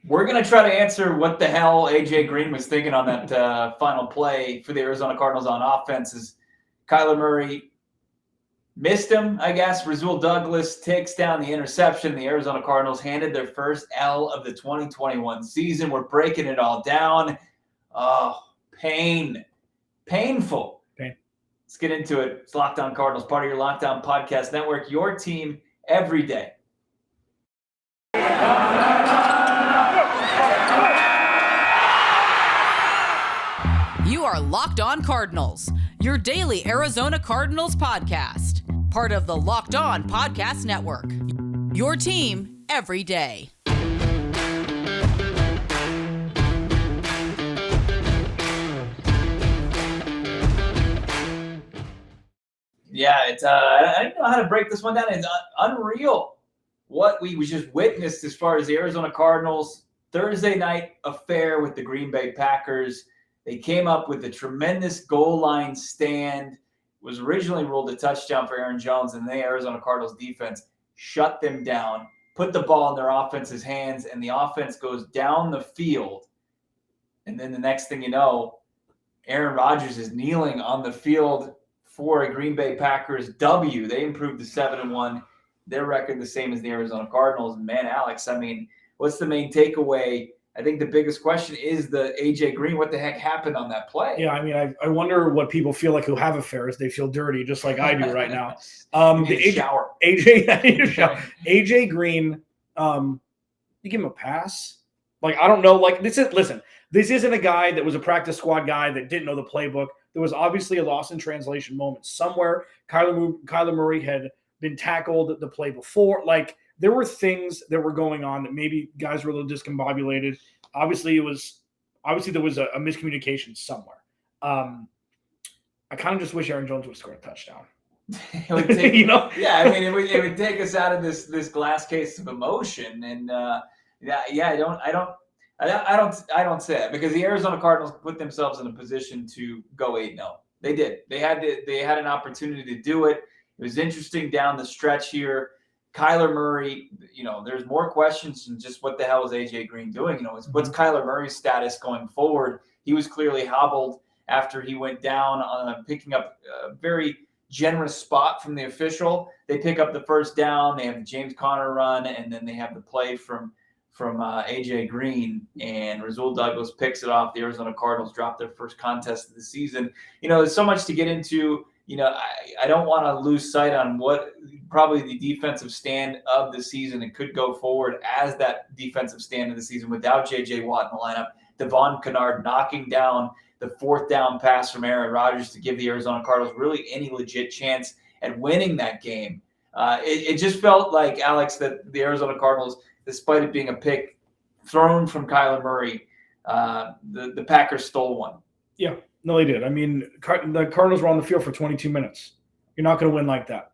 We're going to try to answer what the hell A.J. Green was thinking on that final play for the Arizona Cardinals on offense as Kyler Murray missed him, I guess. Rasul Douglas takes down the interception. The Arizona Cardinals handed their first L of the 2021 season. We're breaking it all down. Oh, painful. Let's get into it. It's Locked On Cardinals, part of your Locked On Podcast Network, your team every day. You are Locked On Cardinals, your daily Arizona Cardinals podcast, part of the Locked On Podcast Network, your team every day. Yeah, it's I don't know how to break this one down. It's unreal what we just witnessed as far as the Arizona Cardinals Thursday night affair with the Green Bay Packers. They came up with a tremendous goal line stand. It was originally ruled a touchdown for Aaron Jones, and the Arizona Cardinals defense shut them down, put the ball in their offense's hands, and the offense goes down the field. And then the next thing you know, Aaron Rodgers is kneeling on the field for a Green Bay Packers W. They improved to 7-1. Their record the same as the Arizona Cardinals. Man, Alex, I mean, what's the main takeaway? I think the biggest question is the A.J. Green. What the heck happened on that play? Yeah, I mean, I wonder what people feel like who have affairs. They feel dirty, just like I do right now. Shower. AJ Green, you give him a pass? Like, I don't know. Like, this isn't a guy that was a practice squad guy that didn't know the playbook. There was obviously a lost in translation moment somewhere. Kyler Murray had been tackled the play before. Like, there were things that were going on that maybe guys were a little discombobulated. Obviously, there was a miscommunication somewhere. I kind of just wish Aaron Jones would score a touchdown. It would take, Yeah, I mean, it would take us out of this glass case of emotion, and I don't say it because the Arizona Cardinals put themselves in a position to go 8-0. They did. They had an opportunity to do it. It was interesting down the stretch here. Kyler Murray, there's more questions than just what the hell is A.J. Green doing? What's Kyler Murray's status going forward? He was clearly hobbled after he went down on picking up a very generous spot from the official. They pick up the first down. They have the James Conner run, and then they have the play from A.J. Green, and Rasul Douglas picks it off. The Arizona Cardinals drop their first contest of the season. There's so much to get into. I don't want to lose sight on what probably the defensive stand of the season. It could go forward as that defensive stand of the season without J.J. Watt in the lineup. Devon Kennard knocking down the fourth down pass from Aaron Rodgers to give the Arizona Cardinals really any legit chance at winning that game. It just felt like, Alex, that the Arizona Cardinals, despite it being a pick thrown from Kyler Murray, the Packers stole one. Yeah. No, they did. I mean, the Cardinals were on the field for 22 minutes. You're not going to win like that.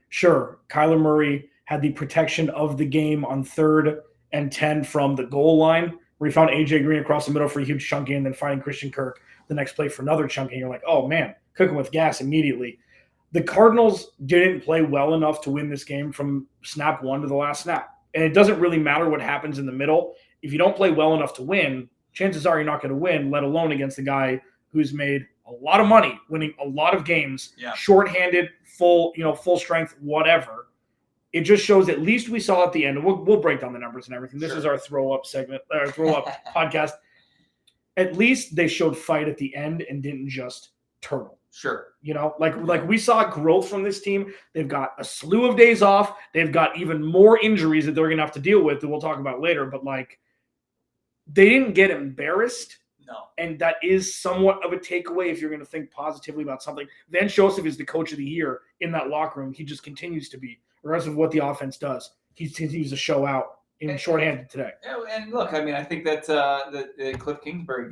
Sure, Kyler Murray had the protection of the game on 3rd and 10 from the goal line, where he found A.J. Green across the middle for a huge chunk in, and then finding Christian Kirk the next play for another chunk in. You're like, oh, man, cooking with gas immediately. The Cardinals didn't play well enough to win this game from snap 1 to the last snap. And it doesn't really matter what happens in the middle. If you don't play well enough to win, chances are you're not going to win, let alone against a guy who's made a lot of money, winning a lot of games, shorthanded, full strength, whatever. It just shows, at least we saw at the end. We'll break down the numbers and everything. This is our throw up segment, our throw up podcast. At least they showed fight at the end and didn't just turtle. Sure. Like we saw growth from this team. They've got a slew of days off. They've got even more injuries that they're going to have to deal with that we'll talk about later. But they didn't get embarrassed. No. And that is somewhat of a takeaway if you're going to think positively about something. Vance Joseph is the coach of the year in that locker room. He just continues to be, regardless of what the offense does. He continues to show out in shorthanded today. And look, I mean, I think that Cliff Kingsbury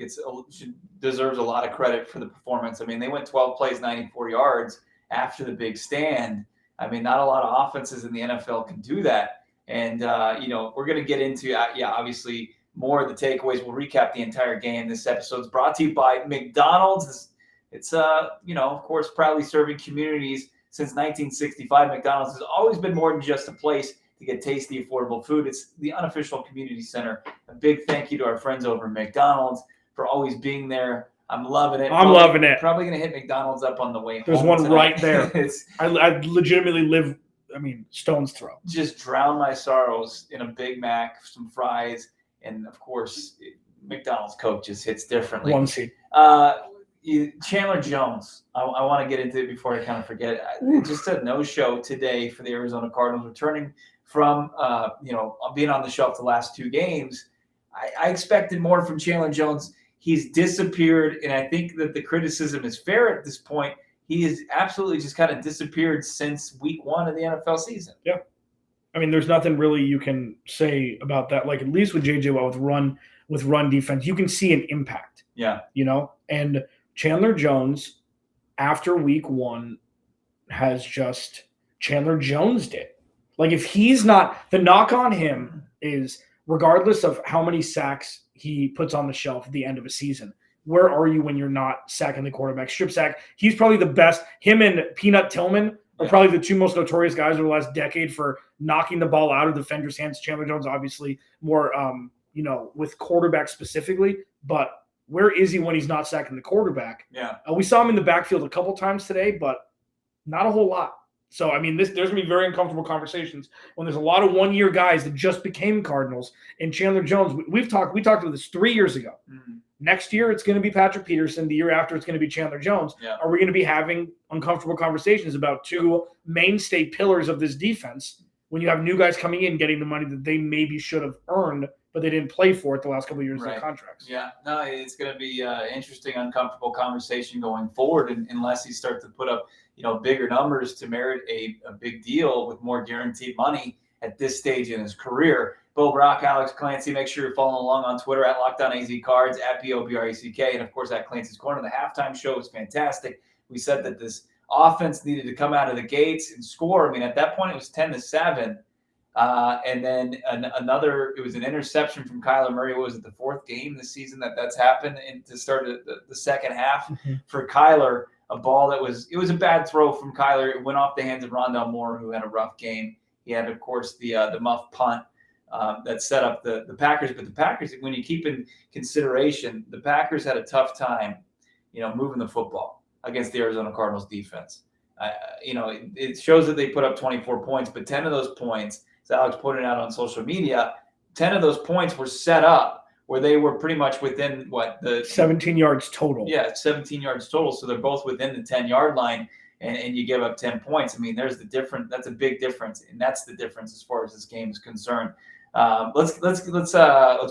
deserves a lot of credit for the performance. I mean, they went 12 plays, 94 yards after the big stand. I mean, not a lot of offenses in the NFL can do that. And, we're going to get into, obviously, more of the takeaways. We'll recap the entire game. This episode is brought to you by McDonald's. It's, of course, proudly serving communities since 1965. McDonald's has always been more than just a place to get tasty, affordable food. It's the unofficial community center. A big thank you to our friends over at McDonald's for always being there. I'm loving it. Loving it. Probably going to hit McDonald's up on the way home. There's one tonight. right there. I legitimately live, stone's throw. Just drown my sorrows in a Big Mac, some fries, and, of course, McDonald's Coke just hits differently. One seat. Chandler Jones, I want to get into it before I kind of forget. Just a no-show today for the Arizona Cardinals, returning from being on the shelf the last 2 games. I expected more from Chandler Jones. He's disappeared, and I think that the criticism is fair at this point. He has absolutely just kind of disappeared since week 1 of the NFL season. Yeah. There's nothing really you can say about that. Like, at least with J.J. Watt, with run defense, you can see an impact. Yeah. And Chandler Jones, after week 1, has just Chandler Jones did. Like, if he's not – the knock on him is, regardless of how many sacks he puts on the shelf at the end of a season, where are you when you're not sacking the quarterback? Strip sack. He's probably the best. Him and Peanut Tillman are probably the 2 most notorious guys over the last decade for knocking the ball out of defenders' hands. Chandler Jones, obviously, more with quarterback specifically, but where is he when he's not sacking the quarterback? Yeah. We saw him in the backfield a couple times today, but not a whole lot. So, there's going to be very uncomfortable conversations when there's a lot of one-year guys that just became Cardinals. And Chandler Jones, we talked about this 3 years ago. Mm-hmm. Next year, it's going to be Patrick Peterson. The year after, it's going to be Chandler Jones. Yeah. Are we going to be having uncomfortable conversations about 2 mainstay pillars of this defense when you have new guys coming in getting the money that they maybe should have earned, but they didn't play for it the last couple of years of their contracts? Yeah, no, it's going to be an interesting, uncomfortable conversation going forward, unless he starts to put up, bigger numbers to merit a big deal with more guaranteed money at this stage in his career. Brack, Alex Clancy, make sure you're following along on Twitter at Locked On AZCards, at BOBRACK, and of course at Clancy's Corner. The halftime show was fantastic. We said that this offense needed to come out of the gates and score. At that point it was 10-7. And then it was an interception from Kyler Murray. What was it, the 4th game this season that's happened to start the second half for Kyler? A ball it was a bad throw from Kyler. It went off the hands of Rondale Moore, who had a rough game. He had, of course, the muff punt that set up the Packers. But the Packers, when you keep in consideration, the Packers had a tough time, moving the football against the Arizona Cardinals defense. It shows that they put up 24 points, but 10 of those points, as Alex pointed out on social media, 10 of those points were set up where they were pretty much within the 17 yards total. Yeah, 17 yards total. So they're both within the 10-yard line, and you give up 10 points. There's the difference. That's a big difference, and that's the difference as far as this game is concerned. Let's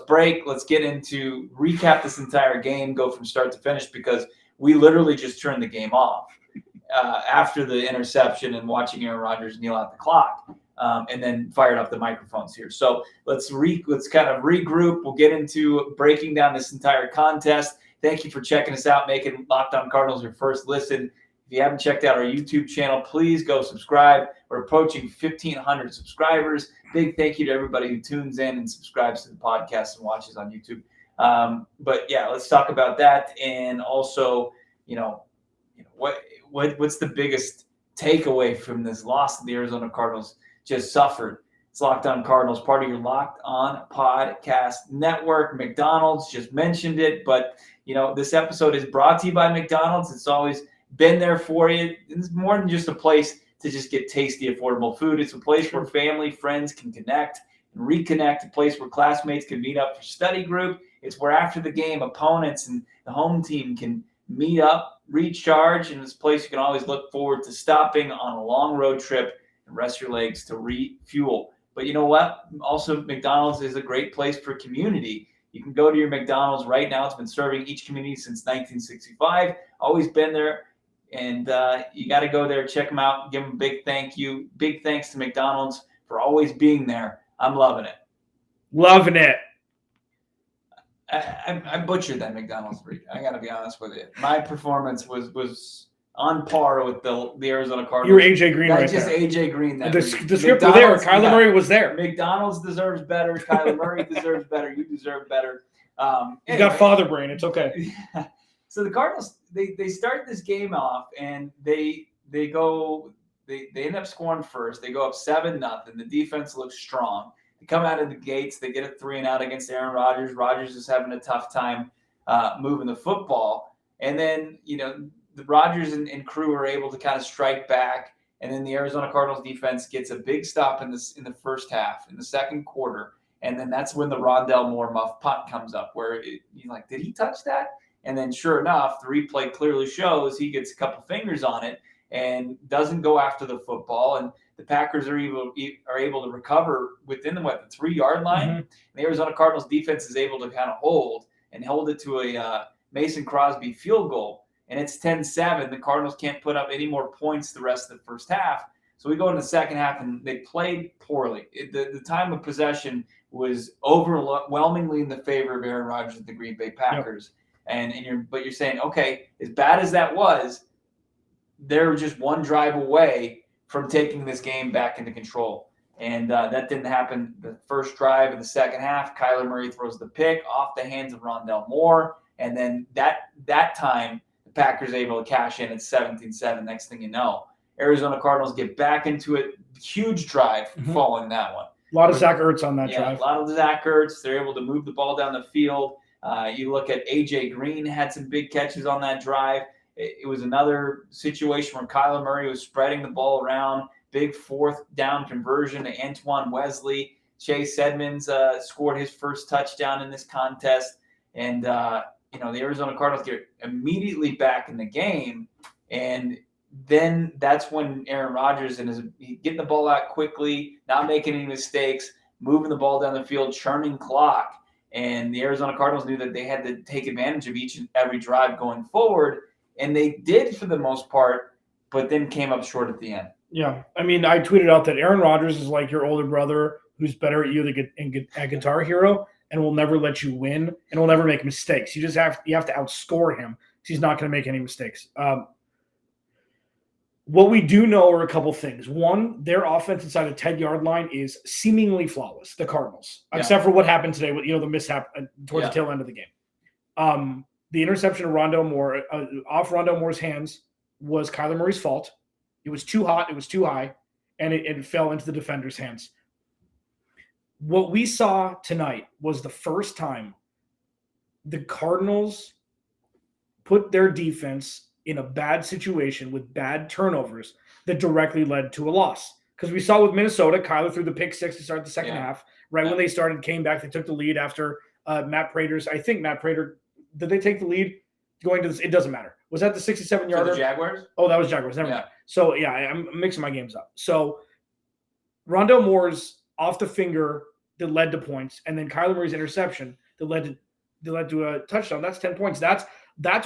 break. Let's get into recap this entire game, go from start to finish, because we literally just turned the game off after the interception and watching Aaron Rodgers kneel out the clock. And then fired up the microphones here. So let's kind of regroup. We'll get into breaking down this entire contest. Thank you for checking us out, making Locked On Cardinals your first listen. If you haven't checked out our YouTube channel, please go subscribe. We're approaching 1,500 subscribers. Big thank you to everybody who tunes in and subscribes to the podcast and watches on YouTube. But yeah, let's talk about that. And also, what's the biggest takeaway from this loss that the Arizona Cardinals just suffered? It's Locked On Cardinals, part of your Locked On Podcast Network. McDonald's, just mentioned it, but this episode is brought to you by McDonald's. It's always been there for you. It's more than just a place to just get tasty, affordable food. It's a place where family, friends can connect and reconnect, a place where classmates can meet up for study group. It's where after the game, opponents and the home team can meet up, recharge, and it's a place you can always look forward to stopping on a long road trip and rest your legs to refuel. But you know what? Also, McDonald's is a great place for community. You can go to your McDonald's right now. It's been serving each community since 1965. Always been there. And you got to go there, check them out, give them a big thank you. Big thanks to McDonald's for always being there. I'm loving it. Loving it. I butchered that McDonald's read. I got to be honest with you. My performance was on par with the Arizona Cardinals. You were AJ Green right just there. AJ Green. The script was there. Kyler Murray was there. McDonald's deserves better. Kyler Murray deserves better. You deserve better. You got father brain. It's okay. So the Cardinals, they start this game off, and they go they end up scoring first. They go up 7-0. The defense looks strong. They come out of the gates. They get a 3-and-out against Aaron Rodgers. Rodgers is having a tough time moving the football. And then, the Rodgers and crew are able to kind of strike back. And then the Arizona Cardinals defense gets a big stop in the first half, in the second quarter. And then that's when the Rondale Moore muff punt comes up, where you're like, did he touch that? And then sure enough, the replay clearly shows he gets a couple fingers on it and doesn't go after the football. And the Packers are able to recover within the 3-yard line. Mm-hmm. And the Arizona Cardinals defense is able to kind of hold it to a Mason Crosby field goal. And it's 10-7. The Cardinals can't put up any more points the rest of the first half. So we go into the second half, and they played poorly. The time of possession was overwhelmingly in the favor of Aaron Rodgers and the Green Bay Packers. Yep. But you're saying, okay, as bad as that was, they're just one drive away from taking this game back into control. And that didn't happen the first drive of the second half. Kyler Murray throws the pick off the hands of Rondale Moore. And then that time, the Packers are able to cash in at 17-7. Next thing you know, Arizona Cardinals get back into it. Huge drive following that one. A lot of Zach Ertz on that drive. A lot of Zach Ertz. They're able to move the ball down the field. You look at A.J. Green had some big catches on that drive. It was another situation where Kyler Murray was spreading the ball around. Big fourth down conversion to Antoine Wesley. Chase Edmonds scored his first touchdown in this contest. And, the Arizona Cardinals get immediately back in the game. And then that's when Aaron Rodgers getting the ball out quickly, not making any mistakes, moving the ball down the field, churning clock. And the Arizona Cardinals knew that they had to take advantage of each and every drive going forward. And they did for the most part, but then came up short at the end. Yeah. I mean, I tweeted out that Aaron Rodgers is like your older brother who's better at you than a Guitar Hero and will never let you win and will never make mistakes. You have to outscore him because he's not going to make any mistakes. What we do know are a couple things. One, their offense inside the 10-yard line is seemingly flawless, the Cardinals, except for what happened today with the mishap towards the tail end of the game. The interception of Rondale Moore, off Rondale Moore's hands, was Kyler Murray's fault. It was too hot, it was too high, and it fell into the defender's hands. What we saw tonight was the first time the Cardinals put their defense in a bad situation with bad turnovers that directly led to a loss. Because we saw with Minnesota, Kyler threw the pick six to start the second half. When they started, came back, they took the lead after Matt Prater's. I think Matt Prater, did they take the lead going to this? It doesn't matter. Was that the 67-yarder? For the Jaguars? Oh, that was Jaguars. Never mind. So, I'm mixing my games up. So, Rondale Moore's off the finger that led to points, and then Kyler Murray's interception that led to a touchdown. That's 10 points. That's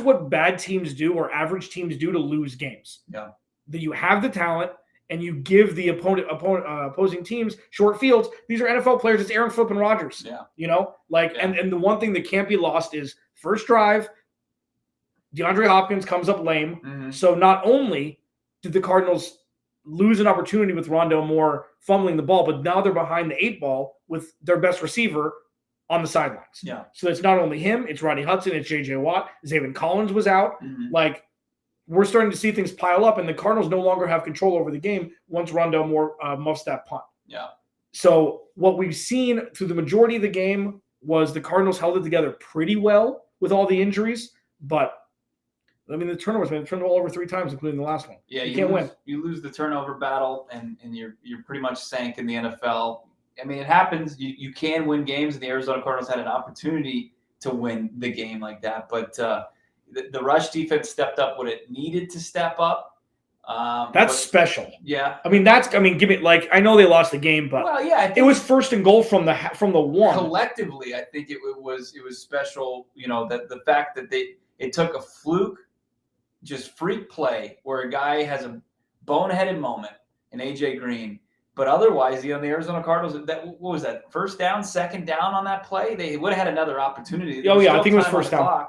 what bad teams do or average teams do to lose games. Yeah. That you have the talent and you give the opposing teams short fields. These are NFL players. It's Aaron Flippin' Rodgers. Yeah. And the one thing that can't be lost is first drive, DeAndre Hopkins comes up lame. Mm-hmm. So not only did the Cardinals lose an opportunity with Rondale Moore fumbling the ball, but now they're behind the 8 ball with their best receiver on the sidelines. Yeah. So it's not only him, it's Rodney Hudson, it's J.J. Watt. Zaven Collins was out. Mm-hmm. We're starting to see things pile up, and the Cardinals no longer have control over the game once Rondale Moore muffs that punt. Yeah. So what we've seen through the majority of the game was the Cardinals held it together pretty well with all the injuries, but the turnovers, they turned the ball over 3 times, including the last one. Yeah, you can't win. You lose the turnover battle, and you're pretty much sank in the NFL. I mean, it happens. You can win games, and the Arizona Cardinals had an opportunity to win the game like that. But the rush defense stepped up what it needed to step up. That's special. Yeah. I know they lost the game, but it was first and goal from the one. Collectively, I think it was special. That the fact that it took a fluke, just freak play where a guy has a boneheaded moment in A.J. Green. But otherwise, the Arizona Cardinals, what was that? First down, second down on that play? They would have had another opportunity. I think it was first down.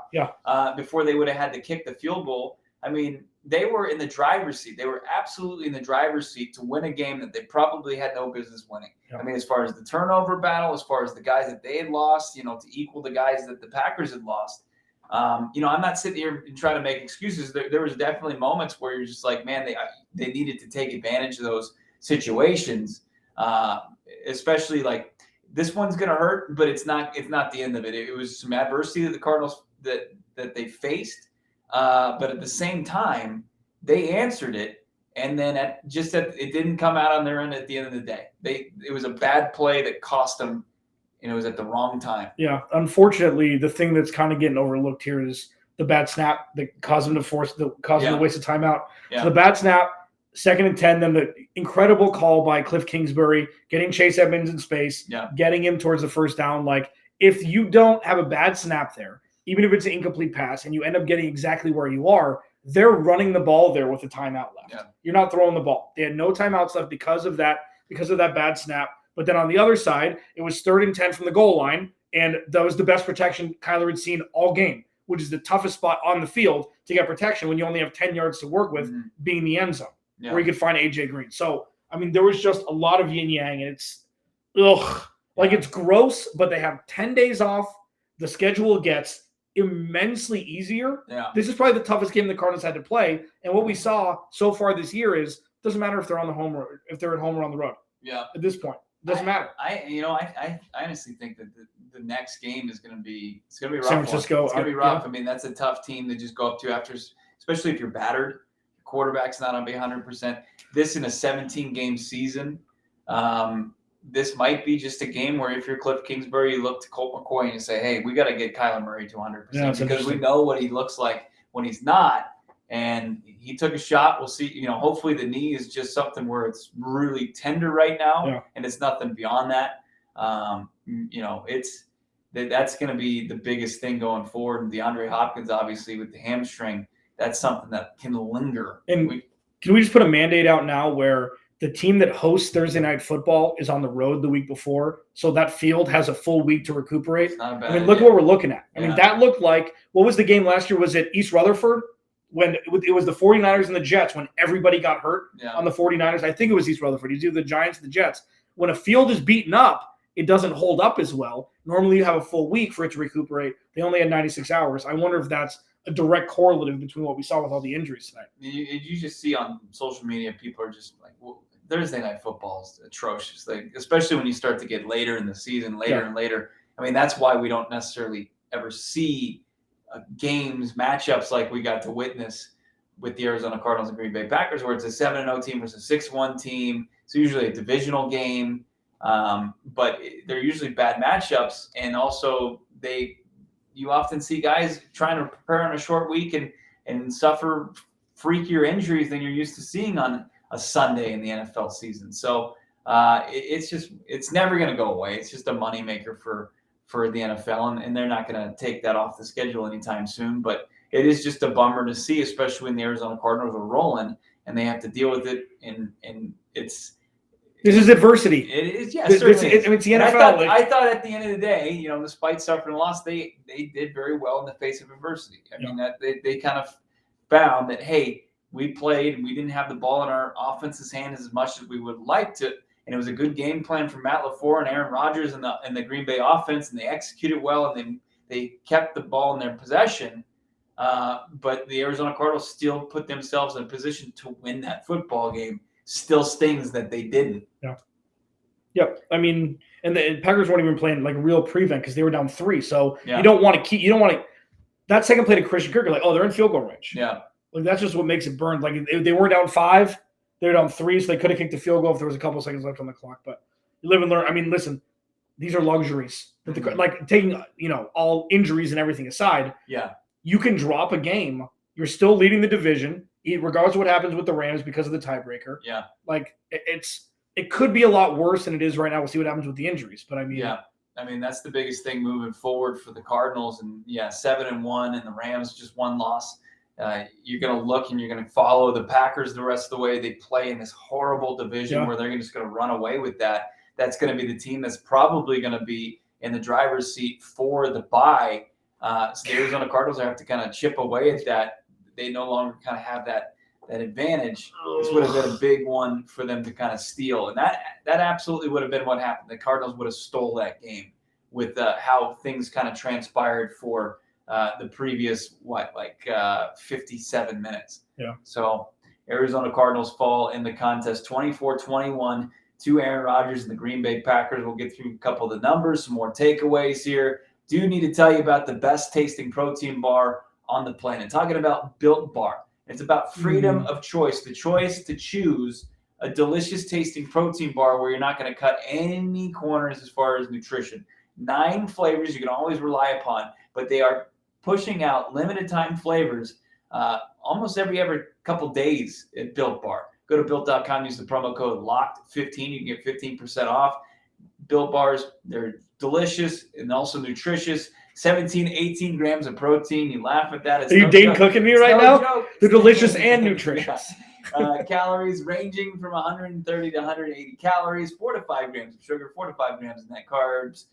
Before they would have had to kick the field goal. I mean, they were in the driver's seat. They were absolutely in the driver's seat to win a game that they probably had no business winning. Yeah. I mean, as far as the turnover battle, as far as the guys that they had lost, to equal the guys that the Packers had lost. I'm not sitting here and trying to make excuses. There was definitely moments where you're just like, man, they needed to take advantage of those situations, especially like this one's going to hurt, but it's not the end of it. It was some adversity that the Cardinals that they faced, but at the same time, they answered it. And then it didn't come out on their end at the end of the day. It was a bad play that cost them, and it was at the wrong time. Yeah, unfortunately, the thing that's kind of getting overlooked here is the bad snap that caused them to waste a timeout. Yeah. So the bad snap, 2nd and 10, then the incredible call by Cliff Kingsbury, getting Chase Edmonds in space, getting him towards the first down. Like, if you don't have a bad snap there, even if it's an incomplete pass, and you end up getting exactly where you are, they're running the ball there with a timeout left. Yeah. You're not throwing the ball. They had no timeouts left because of that bad snap. But then on the other side, it was 3rd and 10 from the goal line, and that was the best protection Kyler had seen all game, which is the toughest spot on the field to get protection when you only have 10 yards to work with, being the end zone, where you could find A.J. Green. So, I mean, there was just a lot of yin-yang, and it's it's gross, but they have 10 days off. The schedule gets immensely easier. Yeah. This is probably the toughest game the Cardinals had to play. And what we saw so far this year is doesn't matter if they're on the home road, if they're at home or on the road. Yeah. At this point, doesn't matter. I honestly think that the next game is going to be rough. San Francisco. It's going to be rough. I mean, that's a tough team to just go up to after, especially if you're battered. Your quarterback's not on 100%. This in a 17-game season. This might be just a game where if you're Cliff Kingsbury, you look to Colt McCoy and you say, hey, we got to get Kyler Murray to 100% because we know what he looks like when he's not. And he took a shot. We'll see. Hopefully the knee is just something where it's really tender right now, and it's nothing beyond that. That's going to be the biggest thing going forward. And DeAndre Hopkins, obviously, with the hamstring, that's something that can linger. And can we just put a mandate out now where the team that hosts Thursday Night Football is on the road the week before, so that field has a full week to recuperate? Look what we're looking at. I mean, that looked like – what was the game last year? Was it East Rutherford? When it was the 49ers and the Jets, when everybody got hurt on the 49ers. I think it was East Rutherford. It's either the Giants or the Jets. When a field is beaten up, it doesn't hold up as well. Normally you have a full week for it to recuperate. They only had 96 hours. I wonder if that's a direct correlative between what we saw with all the injuries tonight. You just see on social media, people are just like, well, Thursday Night Football is atrocious, like, especially when you start to get later in the season, and later. I mean, that's why we don't necessarily ever see games, matchups like we got to witness with the Arizona Cardinals and Green Bay Packers, where it's a 7-0 team versus a 6-1 team. It's usually a divisional game, but they're usually bad matchups. And also, you often see guys trying to prepare on a short week and suffer freakier injuries than you're used to seeing on a Sunday in the NFL season. So it's never going to go away. It's just a moneymaker for the NFL, and they're not going to take that off the schedule anytime soon. But it is just a bummer to see, especially when the Arizona Cardinals are rolling and they have to deal with it. And this is adversity. It is, yeah. It's the NFL. I thought at the end of the day, despite suffering a loss, they did very well in the face of adversity. I mean, that they kind of found that, hey, we played, we didn't have the ball in our offense's hands as much as we would like to. And it was a good game plan from Matt LaFleur and Aaron Rodgers and the Green Bay offense, and they executed well, and then they kept the ball in their possession. But the Arizona Cardinals still put themselves in a position to win that football game. Still stings that they didn't. Yep. I mean, and the Packers weren't even playing like a real prevent because they were down 3. So you don't want to that second play to Christian Kirk, you're like, oh, they're in field goal range. Yeah. Like that's just what makes it burn. Like they were down 5. They're down 3, so they could have kicked the field goal if there was a couple of seconds left on the clock. But you live and learn. I mean, listen, these are luxuries. Like taking all injuries and everything aside. Yeah, you can drop a game. You're still leading the division, regardless of what happens with the Rams because of the tiebreaker. Yeah, like it could be a lot worse than it is right now. We'll see what happens with the injuries. But I mean, that's the biggest thing moving forward for the Cardinals. And 7-1, and the Rams just one loss. You're going to look and you're going to follow the Packers the rest of the way. They play in this horrible division where they're just going to run away with that. That's going to be the team that's probably going to be in the driver's seat for the bye. So the Arizona Cardinals have to kind of chip away at that. They no longer kind of have that advantage. This would have been a big one for them to kind of steal. And that absolutely would have been what happened. The Cardinals would have stole that game with how things kind of transpired for the previous 57 minutes. Yeah. So Arizona Cardinals fall in the contest 24-21 to Aaron Rodgers and the Green Bay Packers. We'll get through a couple of the numbers, some more takeaways here. Do need to tell you about the best tasting protein bar on the planet. Talking about Built Bar. It's about freedom of choice, the choice to choose a delicious tasting protein bar where you're not going to cut any corners as far as nutrition. 9 flavors you can always rely upon, but they are pushing out limited time flavors almost every couple days at Built Bar. Go to Built.com, use the promo code LOCKED15. You can get 15% off. Built Bars, they're delicious and also nutritious. 17, 18 grams of protein. You laugh at that. Are you Dane cooking me right now? Joke. They're delicious and nutritious. Calories ranging from 130 to 180 calories, 4 to 5 grams of sugar, 4 to 5 grams of net carbs.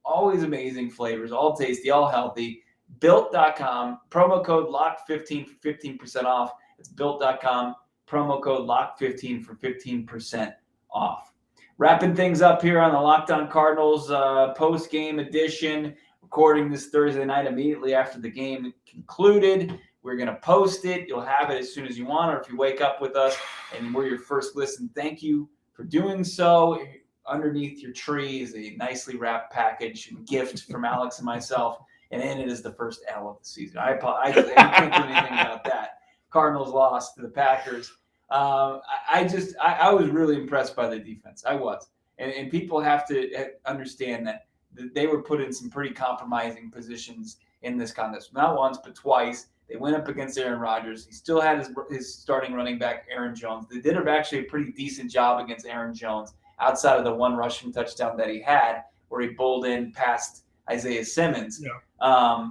Always amazing flavors, all tasty, all healthy. Built.com, promo code LOCKED15 for 15% off. It's Built.com, promo code LOCKED15 for 15% off. Wrapping things up here on the Locked On Cardinals post-game edition. Recording this Thursday night immediately after the game concluded. We're going to post it. You'll have it as soon as you want, or if you wake up with us and we're your first listen, thank you for doing so. Underneath your tree is a nicely wrapped package gift from Alex and myself, and in it is the first L of the season. I can't do anything about that. Cardinals lost to the Packers. I was really impressed by the defense. I was. And people have to understand that they were put in some pretty compromising positions in this contest. Not once, but twice. They went up against Aaron Rodgers. He still had his starting running back, Aaron Jones. They did actually a pretty decent job against Aaron Jones outside of the one rushing touchdown that he had where he bowled in past Isaiah Simmons. Yeah.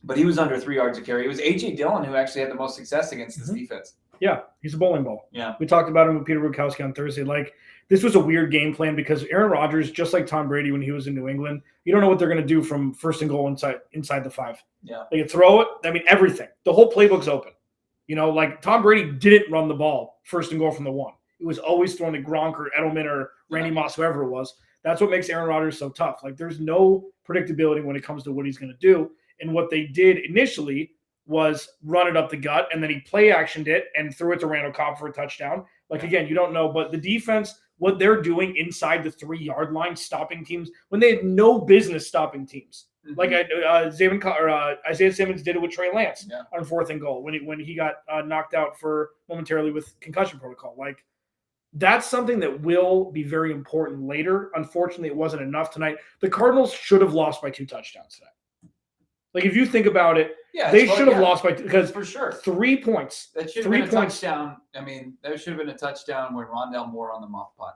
But he was under 3 yards a carry. It was A.J. Dillon who actually had the most success against this defense. Yeah, he's a bowling ball. Yeah. We talked about him with Peter Bukowski on Thursday. This was a weird game plan because Aaron Rodgers, just like Tom Brady when he was in New England, you don't know what they're going to do from first and goal inside the 5. Yeah. They can throw it. I mean, everything. The whole playbook's open. Tom Brady didn't run the ball first and goal from the 1. It was always thrown to Gronk or Edelman or Randy Moss, whoever it was. That's what makes Aaron Rodgers so tough. There's no predictability when it comes to what he's going to do. And what they did initially was run it up the gut, and then he play-actioned it and threw it to Randall Cobb for a touchdown. Again, you don't know. But the defense, what they're doing inside the 3-yard line, stopping teams, when they had no business stopping teams. Isaiah Simmons did it with Trey Lance on 4th and goal when he got knocked out for momentarily with concussion protocol. That's something that will be very important later. Unfortunately, it wasn't enough tonight. The Cardinals should have lost by 2 touchdowns tonight. If you think about it, they should have lost by because for sure 3 points. That should have been a touchdown. I mean, that should have been a touchdown with Rondale Moore on the muff punt.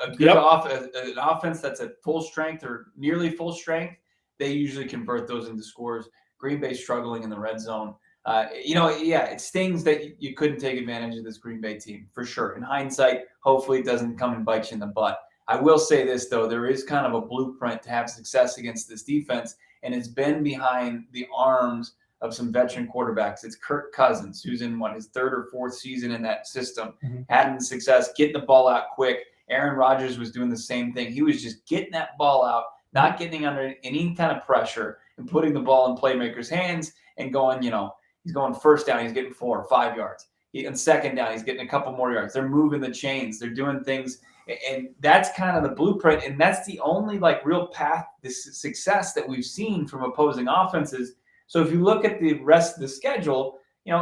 A good an offense that's at full strength or nearly full strength, they usually convert those into scores. Green Bay struggling in the red zone. It stings that you couldn't take advantage of this Green Bay team for sure. In hindsight, hopefully it doesn't come and bite you in the butt. I will say this, though. There is kind of a blueprint to have success against this defense, and it's been behind the arms of some veteran quarterbacks. It's Kirk Cousins, who's in, his 3rd or 4th season in that system, having success, getting the ball out quick. Aaron Rodgers was doing the same thing. He was just getting that ball out, not getting under any kind of pressure, and putting the ball in playmakers' hands and going, he's going first down, he's getting 4 or 5 yards. And second down, he's getting a couple more yards. They're moving the chains. They're doing things. And that's kind of the blueprint. And that's the only real path to success that we've seen from opposing offenses. So if you look at the rest of the schedule,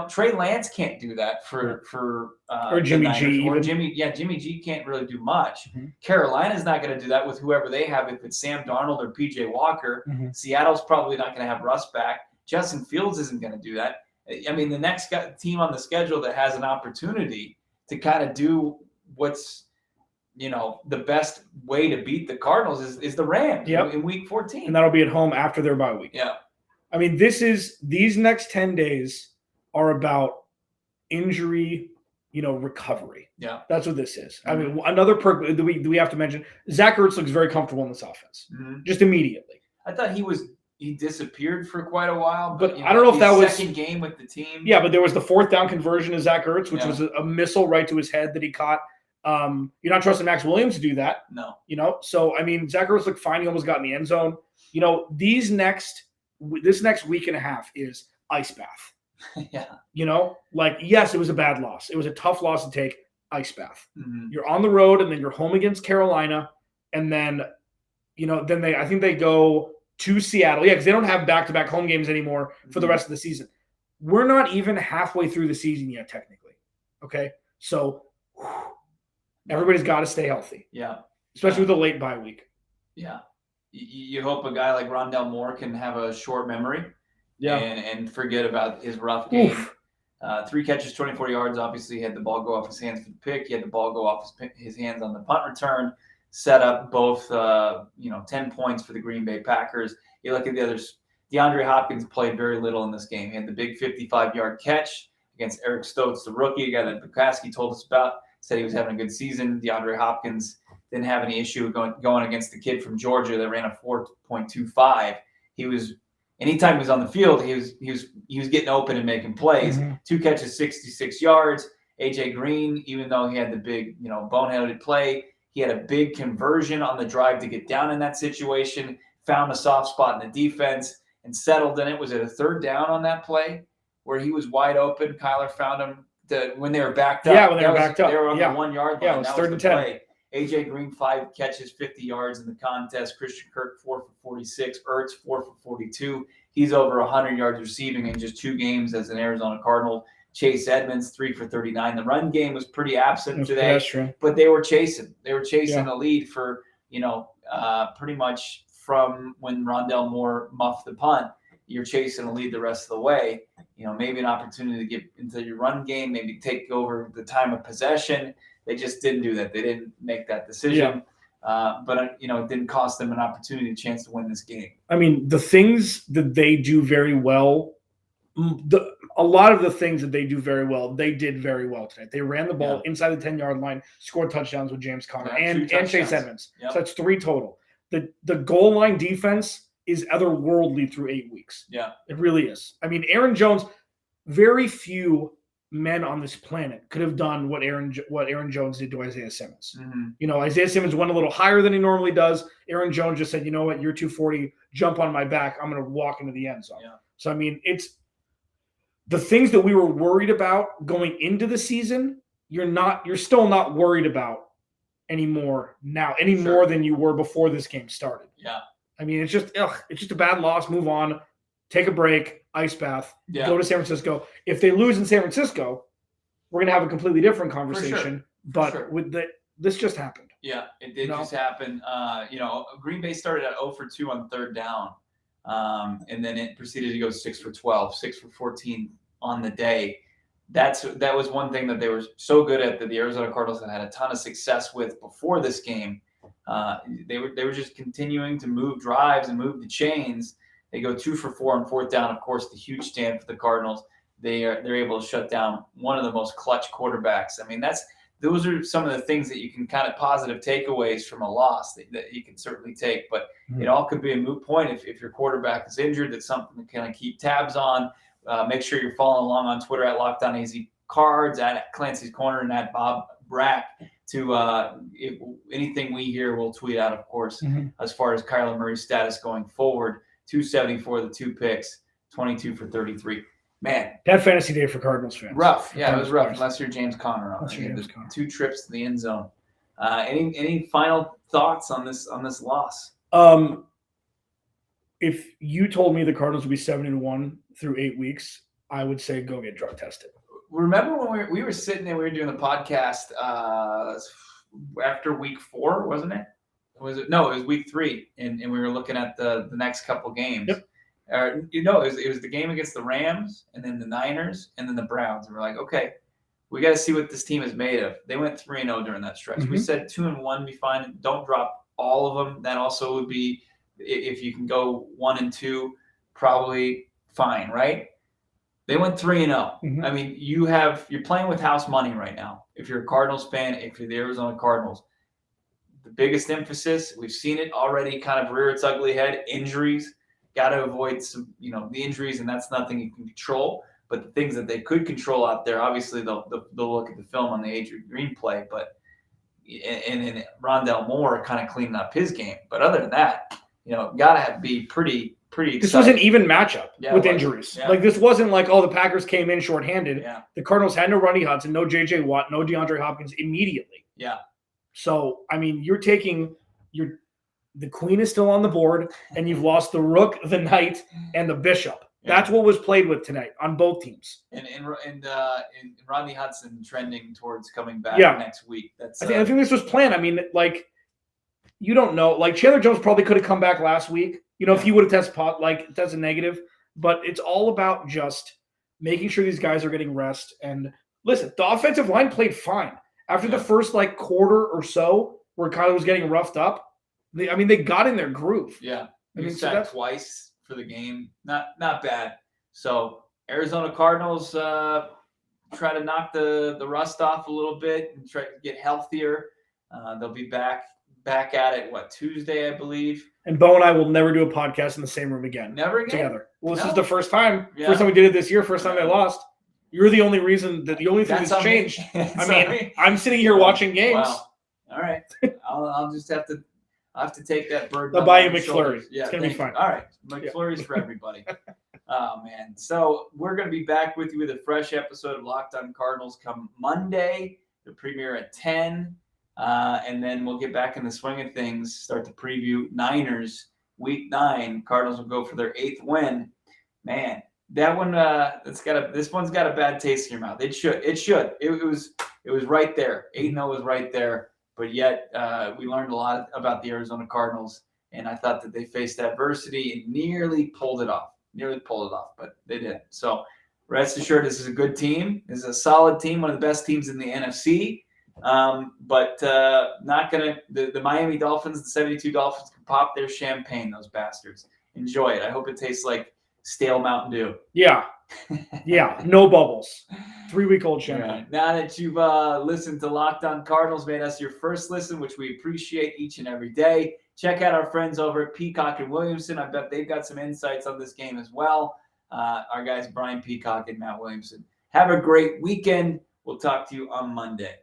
Trey Lance can't do that for or Jimmy G. Or Jimmy G can't really do much. Carolina's not going to do that with whoever they have. If it's Sam Darnold or PJ Walker, Seattle's probably not going to have Russ back. Justin Fields isn't going to do that. I mean, the next team on the schedule that has an opportunity to kind of do what's the best way to beat the Cardinals is the Rams in Week 14. And that'll be at home after their bye week. Yeah. I mean, these next 10 days are about injury, recovery. Yeah. That's what this is. I mean, another perk that we have to mention, Zach Ertz looks very comfortable in this offense. Just immediately. I thought he disappeared for quite a while, but I don't know if that was second game with the team. Yeah, but there was the 4th down conversion of Zach Ertz, which was a missile right to his head that he caught. You're not trusting Max Williams to do that. No. So I mean, Zach Ertz looked fine. He almost got in the end zone. This next week and a half is ice bath. Yeah. Yes, it was a bad loss. It was a tough loss to take. Ice bath. Mm-hmm. You're on the road, and then you're home against Carolina, and then, I think they go to Seattle. Yeah, because they don't have back-to-back home games anymore for the rest of the season. We're not even halfway through the season yet, technically. Okay? So, everybody's got to stay healthy. Yeah. Especially with a late bye week. Yeah. You hope a guy like Rondell Moore can have a short memory and forget about his rough game. Oof. 3 catches, 24 yards. Obviously, he had the ball go off his hands for the pick. He had the ball go off his hands on the punt return. Set up both, 10 points for the Green Bay Packers. You look at the others. DeAndre Hopkins played very little in this game. He had the big 55-yard catch against Eric Stokes, the rookie, a guy that Bukaski told us about. Said he was having a good season. DeAndre Hopkins didn't have any issue going against the kid from Georgia that ran a 4.25. Anytime he was on the field, he was getting open and making plays. Mm-hmm. 2 catches, 66 yards. AJ Green, even though he had the big, boneheaded play, he had a big conversion on the drive to get down in that situation, found a soft spot in the defense and settled in it. Was it a 3rd down on that play where he was wide open? Kyler found him when they were backed up. Yeah, when they were backed up. They were on the 1 yard line. Yeah, it was 3rd and 10. Play. AJ Green, 5 catches, 50 yards in the contest. Christian Kirk, 4 for 46. Ertz, 4 for 42. He's over 100 yards receiving in just 2 games as an Arizona Cardinal. Chase Edmonds, 3 for 39. The run game was pretty absent today. That's true. But they were chasing. They were chasing a lead for, pretty much from when Rondell Moore muffed the punt. You're chasing a lead the rest of the way. Maybe an opportunity to get into your run game, maybe take over the time of possession. They just didn't do that. They didn't make that decision. But it didn't cost them an opportunity, a chance to win this game. I mean, the things that they do very well, a lot of the things that they do very well, they did very well tonight. They ran the ball inside the 10-yard line, scored touchdowns with James Conner and Chase Edmonds. Yep. So that's 3 total. The goal line defense is otherworldly through 8 weeks. Yeah. It really is. I mean, Aaron Jones, very few men on this planet could have done what Aaron Jones did to Isaiah Simmons. Mm-hmm. Isaiah Simmons went a little higher than he normally does. Aaron Jones just said, you know what, you're 240, jump on my back. I'm going to walk into the end zone. Yeah. So, I mean, it's the things that we were worried about going into the season, you're still not worried about anymore now, more than you were before this game started. Yeah. I mean, it's just a bad loss. Move on, take a break, ice bath, go to San Francisco. If they lose in San Francisco, we're going to have a completely different conversation. This just happened. Yeah, it did just happen. Green Bay started at 0 for 2 on 3rd down. And then it proceeded to go 6 for 12, 6 for 14 on the day. That was one thing that they were so good at, that the Arizona Cardinals had a ton of success with before this game. They were just continuing to move drives and move the chains. They go 2 for 4 on 4th down. Of course, the huge stand for the Cardinals. They're able to shut down one of the most clutch quarterbacks. I mean, those are some of the things that you can kind of positive takeaways from a loss that you can certainly take. But it all could be a moot point if your quarterback is injured. That's something to kind of keep tabs on. Make sure you're following along on Twitter at Locked On AZCards, at Clancy's Corner, and at Bob Brack. Anything we hear, we'll tweet out, of course, as far as Kyler Murray's status going forward. 274, the 2 picks, 22 for 33. Man, bad fantasy day for Cardinals fans. Rough. Yeah, it was rough. Unless you're James Conner on it. 2 trips to the end zone. Any final thoughts on this loss? If you told me the Cardinals would be 7-1 through 8 weeks, I would say go get drug tested. Remember when we were sitting there, we were doing the podcast after week 4, wasn't it? Was it? No, it was week 3, and we were looking at the next couple games. Yep. It was the game against the Rams, and then the Niners, and then the Browns. And we're like, okay, we got to see what this team is made of. They went 3-0 during that stretch. We said 2-1 be fine. Don't drop all of them. That also would be, if you can go 1-2, probably fine, right? They went 3-0. I mean, you're playing with house money right now. If you're a Cardinals fan, if you're the Arizona Cardinals, the biggest emphasis, we've seen it already kind of rear its ugly head, injuries. Got to avoid some, the injuries, and that's nothing you can control. But the things that they could control out there, obviously they'll look at the film on the Adrian Green play, but and Rondell Moore kind of cleaning up his game. But other than that, got to be pretty pretty This exciting. was an even matchup with injuries. Yeah. Like, this wasn't like, oh, the Packers came in shorthanded. Yeah. The Cardinals had no Ronnie Hudson, no J.J. Watt, no DeAndre Hopkins immediately. Yeah. So, I mean, you're taking the queen is still on the board, and you've lost the rook, the knight, and the bishop. Yeah. That's what was played with tonight on both teams. And Rodney Hudson trending towards coming back next week. That's I think this was planned. I mean, like, you don't know. Like, Chandler Jones probably could have come back last week, if he would have tested negative. But it's all about just making sure these guys are getting rest. And listen, the offensive line played fine. After the first, quarter or so where Kyler was getting roughed up, they got in their groove. Yeah. I mean, sacked twice for the game. Not bad. So Arizona Cardinals try to knock the rust off a little bit and try to get healthier. They'll be back at it, Tuesday, I believe. And Bo and I will never do a podcast in the same room again. Never again? Together. Well, this is the first time. Yeah. First time we did it this year. First time they lost. You're the only reason the only thing that's changed. I'm sitting here watching games. Wow. All right. I'll just have to take that burden. They'll buy you McFlurry. Yeah, it's gonna be fun. All right, McFlurry's for everybody. Oh man! So we're gonna be back with you with a fresh episode of Locked On Cardinals come Monday. The premiere at 10, and then we'll get back in the swing of things. Start to preview Niners Week 9. Cardinals will go for their 8th win. Man, that one this one's got a bad taste in your mouth. It should. It was right there. 8-0 was right there. But yet, we learned a lot about the Arizona Cardinals, and I thought that they faced adversity and nearly pulled it off. But they didn't. So rest assured, this is a good team. This is a solid team, one of the best teams in the NFC. But not going to – the Miami Dolphins, the 72 Dolphins, can pop their champagne, those bastards. Enjoy it. I hope it tastes like stale Mountain Dew. Yeah. Yeah, no bubbles. 3-week-old champagne. Right. Now that you've listened to Locked On Cardinals, made us your first listen, which we appreciate each and every day. Check out our friends over at Peacock and Williamson. I bet they've got some insights on this game as well. Our guys, Brian Peacock and Matt Williamson. Have a great weekend. We'll talk to you on Monday.